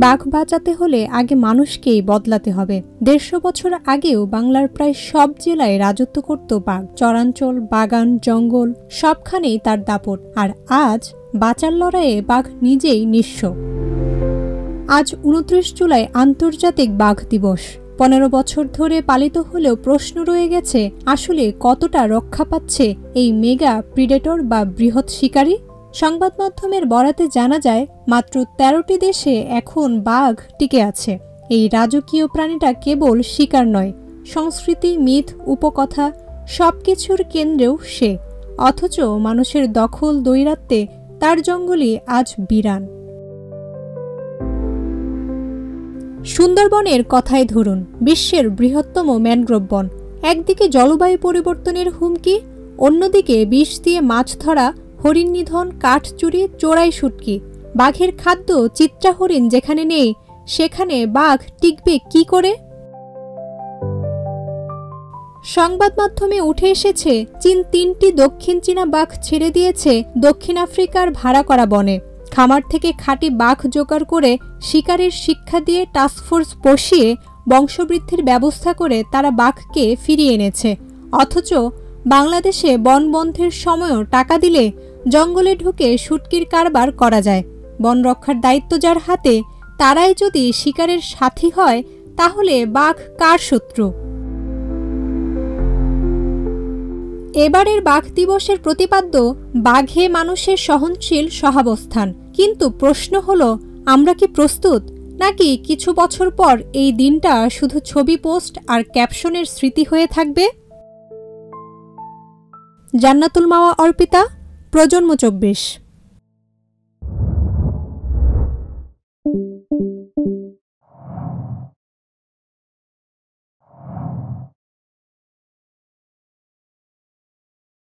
বাঘ বাঁচাতে হলে আগে মানুষকেই বদলাতে হবে। ১৫০ বছর আগেও বাংলার প্রায় সব জেলায় রাজত্ব করত বাঘ। চরাঞ্চল, বাগান, জঙ্গল সবখানেই তার দাপট। আর আজ বাঁচার লড়াইয়ে বাঘ নিজেই নিঃস্ব। আজ ২৯ জুলাই আন্তর্জাতিক বাঘ দিবস। ১৫ বছর ধরে পালিত হলেও প্রশ্ন রয়ে গেছে, আসলে কতটা রক্ষা পাচ্ছে এই মেগা প্রিডেটর বা বৃহৎ শিকারী? সংবাদ মাধ্যমের বরাতে জানা যায়, মাত্র ১৩টি দেশে এখন বাঘ টিকে আছে। এই রাজকীয় প্রাণীটা কেবল শিকার নয়, সংস্কৃতি, মিথ, উপকথা সবকিছুর কেন্দ্রেও সে। অথচ মানুষের দখল দৈরাত্ম্যে তার জঙ্গলই আজ বিরান। সুন্দরবনের কথাই ধরুন, বিশ্বের বৃহত্তম ম্যানগ্রোভ বন। একদিকে জলবায়ু পরিবর্তনের হুমকি, অন্যদিকে বিষ দিয়ে মাছ ধরা, হরিণ নিধন, কাঠ চুরি, চোরাই শুটকি। বাঘের খাদ্য চিত্রা হরিণ যেখানে নেই, সেখানে বাঘ টিকবে কি করে? সংবাদ মাধ্যমে উঠে এসেছে, চীন ৩টি দক্ষিণ চীনা বাঘ ছেড়ে দিয়েছে দক্ষিণ আফ্রিকার ভাড়া করা বনে। খামার থেকে খাঁটি বাঘ জোগাড় করে শিকারের শিক্ষা দিয়ে টাস্কফোর্স বসিয়ে বংশবৃদ্ধির ব্যবস্থা করে তারা বাঘকে ফিরিয়ে এনেছে। অথচ বাংলাদেশে বন বন্ধের সময়ও টাকা দিলে জঙ্গলে ঢুকে শুটকির কারবার করা যায়। বন রক্ষার দায়িত্ব যার হাতে, তারাই যদি শিকারের সাথী হয়, তাহলে বাঘ কার শত্রু? এবারের বাঘ দিবসের প্রতিপাদ্য বাঘে মানুষের সহনশীল সহাবস্থান। কিন্তু প্রশ্ন হলো, আমরা কি প্রস্তুত, নাকি কিছু বছর পর এই দিনটা শুধু ছবি পোস্ট আর ক্যাপশনের স্মৃতি হয়ে থাকবে? জান্নাতুল মাওয়া অর্পিতা, প্রজন্ম ২৪।